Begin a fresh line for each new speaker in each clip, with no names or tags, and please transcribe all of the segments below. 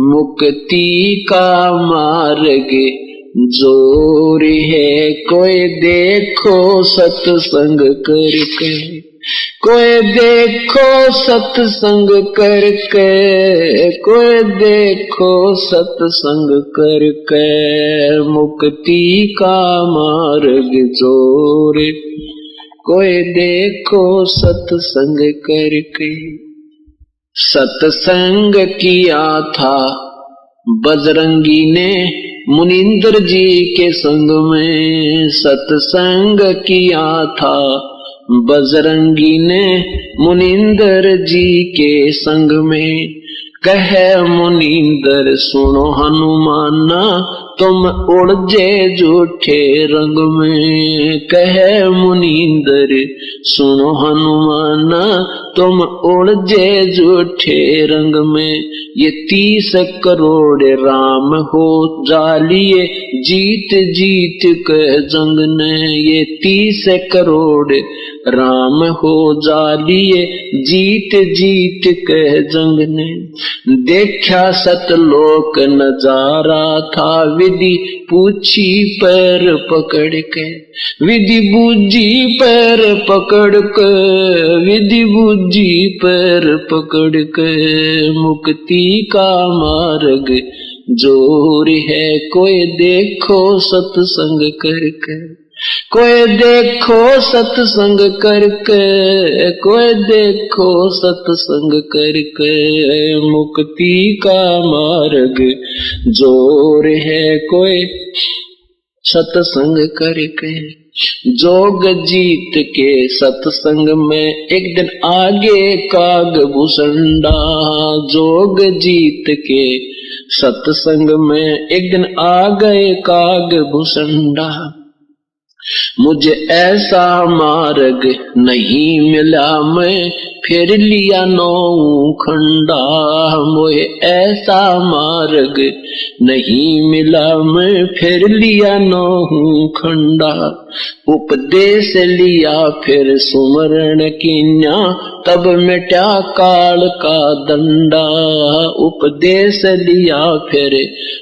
मुक्ति का मार्ग जोर है, कोई देखो सत्संग करके, कोई देखो सत्संग करके, कोई देखो सत्संग करके, मुक्ति का मार्ग जोर, कोई देखो सत्संग करके। सत्संग किया था बजरंगी ने मुनिंदर जी के संग में, सत्संग किया था बजरंगी ने मुनिंदर जी के संग में। कहे मुनिंदर सुनो हनुमाना, तुम उलझे झूठे रंग में। कहे मुनिंदर सुनो हनुमाना, तुम उलझे झूठे रंग में। ये 30 करोड़ राम हो जालिए, जीत जीत के जंग ने। ये 30 करोड़ राम हो जालिए, जीत जीत के जंग ने। देखा सतलोक नजारा था, विधि पूछी पैर पकड़ के, विधि बूझी पैर पकड़ के, विधि बूझी पैर पकड़ के। मुक्ति का मार्ग जोर है, कोई देखो सत्संग करके, कोई देखो सत्संग करके, कोई देखो सत्संग करके। मुक्ति का मार्ग जोर है, कोई सत्संग करके। जोग जीत के सत्संग में एक दिन आगे काग भूसंडा, जोग जीत के सत्संग में एक दिन आ गए काग भूसंडा। मुझे ऐसा मार्ग नहीं मिला, मैं फिर लिया 9 खंडा। मुझे ऐसा मार्ग नहीं मिला, मैं फिर लिया 9 खंडा। उपदेश लिया फिर सुमरण कीन्या, तब मिटा काल का दंडा। उपदेश लिया फिर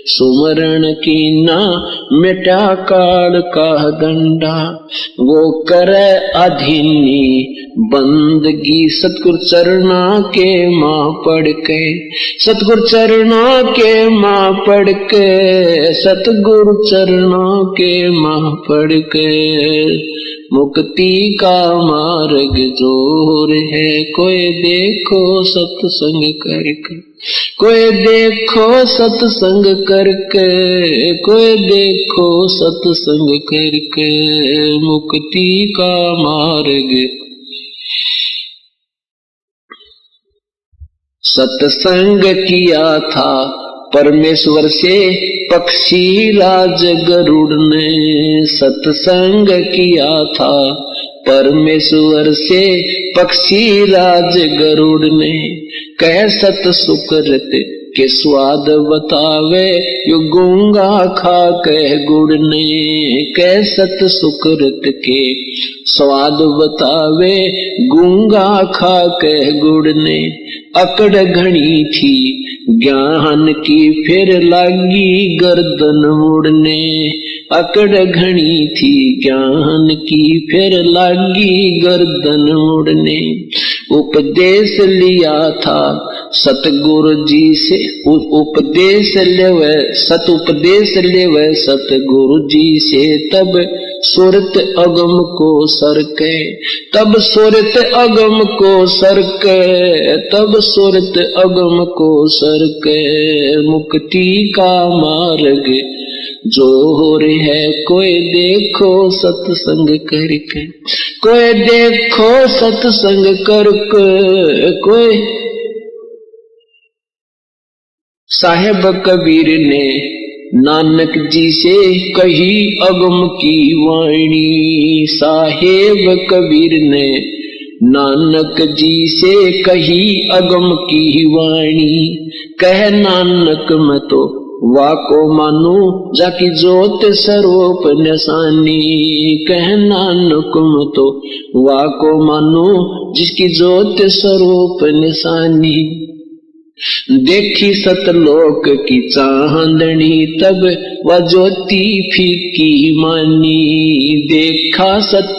सुमरण कीन्या, मिटा काल का दंडा। वो करे अधीनी बंदगी सतगुरु चरणा के मां पढ़ के, सतगुरु चरणा के मां पढ़ के, सतगुरु चरणा के मां पढ़ के। मुक्ति का मार्ग जोर है, कोई देखो सत्संग करके, कोई देखो सत्संग करके, कोई देखो सत्संग करके। मुक्ति का मार्ग सत्संग किया था परमेश्वर से पक्षी राज गरुड़ ने। सत्संग किया था परमेश्वर से पक्षी राज गरुड़ ने। कह सत सुकृत के स्वाद बतावे, यो गूंगा खा कह गुड़ ने। कह सत सुकृत के स्वाद बतावे, गूंगा खा कह गुड़ ने। अकड़ घनी थी ज्ञान की, फिर लागी गर्दन मुड़ने। अकड़ घनी थी ज्ञान की, फिर लागी गर्दन मुड़ने। उपदेश लिया था सतगुरु जी से, उपदेश लेवे सतुपदेश लेवे सतगुरु जी से। तब सुरत अगम को सरके, तब सुरत अगम को सरके, तब सुरत अगम को सरके। मुक्ति का मार्ग जोर है, कोई देखो सत्संग करके, कोई देखो सत्संग करके। कोई साहेब कबीर ने नानक जी से कही अगम की वाणी। साहेब कबीर ने नानक जी से कही अगम की वाणी। कह नानक मैं तो वाको मानू, जाकी जोत स्वरूप निशानी। कह नानक मैं तो वाको मानू, जिसकी जोत स्वरूप निशानी। देखी सतलोक की चांदनी तब वह ज्योति फीकी मानी।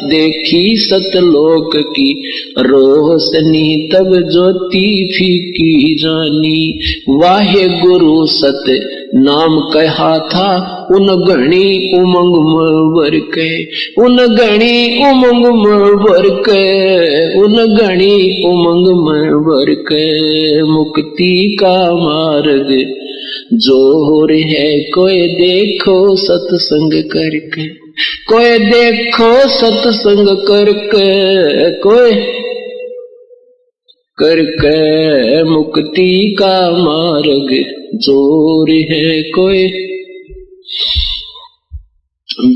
देखी सतलोक की रोशनी तब ज्योति फीकी जानी। वाहे गुरु सत नाम कहा था उन गणी उमंग मर के, उन गणी उमंग मर के, उन गणी उमंग मर के। मुक्ति का मार्ग जोर है कोई देखो सत्संग करके, कोई देखो सत्संग करके, कोई करके। मुक्ति का मार्ग जोर है कोई।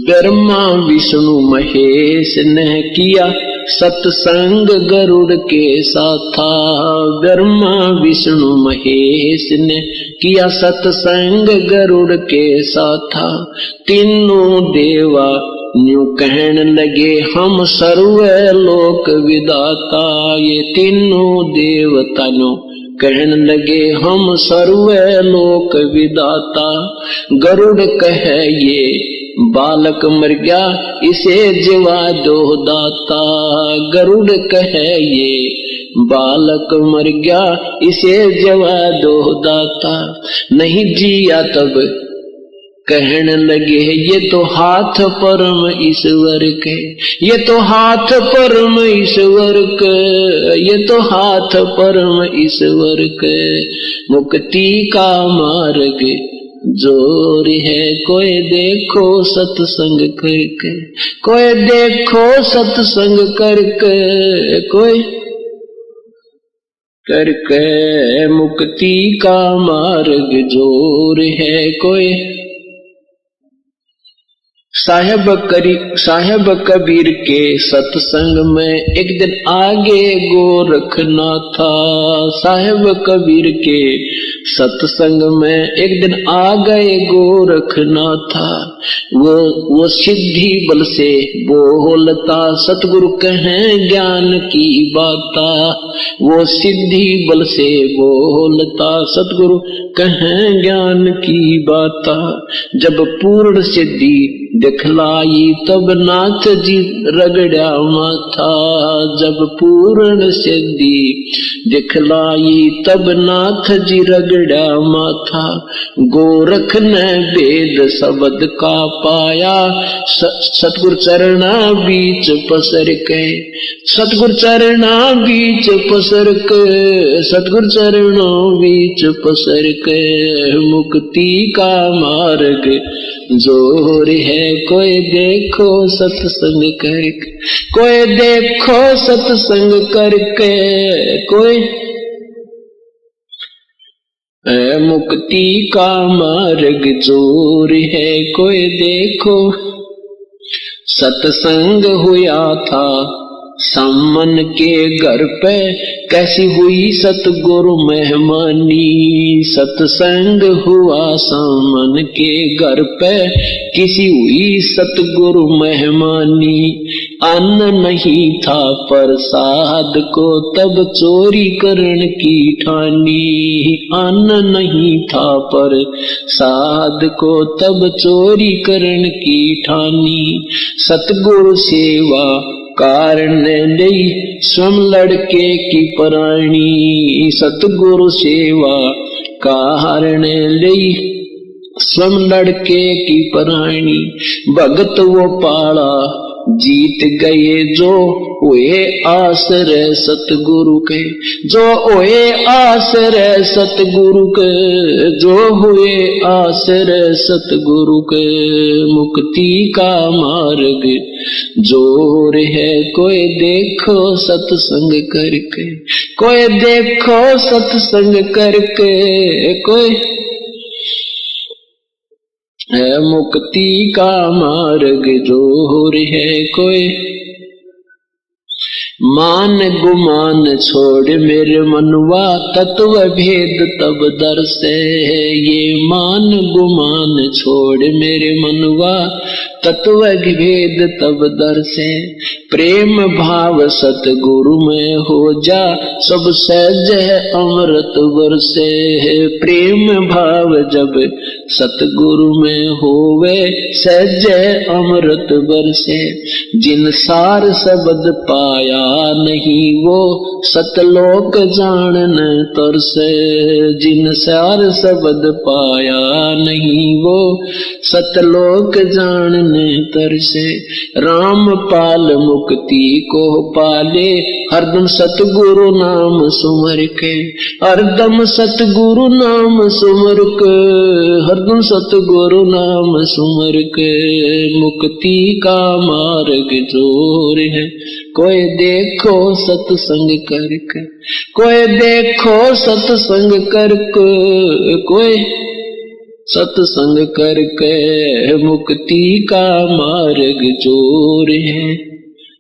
ब्रह्मा विष्णु महेश ने किया सत्संग गरुड़ के साथा। ब्रह्मा विष्णु महेश ने किया सत्संग गरुड़ के साथा। तीनों देवा न्यू कहने लगे हम सर्व लोक विदाता। ये तीनों देवता न्यू कहने लगे हम सर्व लोक विदाता। गरुड़ कहे ये बालक मर गया इसे जीवा दो दाता। गरुड़ कहे ये बालक मर गया इसे जीवा दो दाता। नहीं जिया तब कहने लगे ये तो हाथ परम ईश्वर के, ये तो हाथ परम ईश्वर के, ये तो हाथ परम ईश्वर के। मुक्ति का मार्ग जोर है कोई देखो सत्संग करके, कोई देखो सत्संग करके, कोई करके। मुक्ति का मार्ग जोर है कोई। साहेब कबीर के सत्संग में एक दिन आगे गोरखनाथ था। साहेब कबीर के सत्संग में एक दिन आ गए गोरखनाथ था। वो सिद्धि बल से बोलता सतगुरु कहें ज्ञान की बाता। वो सिद्धि बल से बोलता सतगुरु कहें ज्ञान की बाता। जब पूर्ण सिद्धि दिखलाई तब नाथ जी रगड़ा माथा। जब पूर्ण सिद्धि दिखलाई तब नाथ जी रगड़ा माथा। गोरख ने वेद शब्द का पाया सतगुरु चरणा बीच पसर के, सतगुरु चरणा बीच पसर के, सतगुरु चरणों बीच पसर के। मुक्ति का मार्ग जोर है कोई देखो सत्संग करके, कोई देखो सत्संग करके, कोई। मुक्ति का मार्ग जोर है कोई देखो। सत्संग हुआ था सामन के घर पे कैसी हुई सतगुरु मेहमानी। सत्संग हुआ सामन के घर पे किसी हुई सतगुरु मेहमानी। अन्न नहीं था प्रसाद को तब चोरी करन की ठानी। अन्न नहीं था प्रसाद को तब चोरी करन की ठानी। सतगुरु सेवा कारण नहीं स्वयं लड़के की प्राणी। सतगुरु सेवा कारण नहीं स्वयं लड़के की प्राणी। भगत वो पाला जीत गए जो हुए आश्रय सतगुरु के, जो हुए आश्रय सतगुरु के, जो हुए आश्रय सतगुरु के। मुक्ति का मार्ग जोर है कोई देखो सत्संग करके, कोई देखो सत्संग करके, कोई। है मुक्ति का मार्ग जोर है कोई। मान गुमान छोड़ मेरे मनवा तत्व भेद तब दर्शे। ये मान गुमान छोड़ मेरे मनवा तत्व भेद तब दर्शे। प्रेम भाव सतगुरु में हो जा, सब सहज है अमृत बरसे। प्रेम भाव जब सतगुरु में होवे, सहज है अमृत बरसे। जिन सार शब्द पाया नहीं, वो सतलोक जानन तरसे। जिन सार शब्द पाया नहीं, वो सतलोक जानन तरसे। राम पाल मुक्ति को पाले, हरदम सतगुरु नाम सुमर के। हरदम सतगुरु नाम सुमर के, हरदम सतगुरु नाम सुमर के। मुक्ति का मार्ग जोर है, कोई देखो सत्संग करके। कोई देखो सत्संग करके, कोई सत्संग करके। मुक्ति का मार्ग जोर है,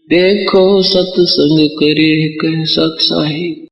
देखो सत्संग करे के। सत साहिब।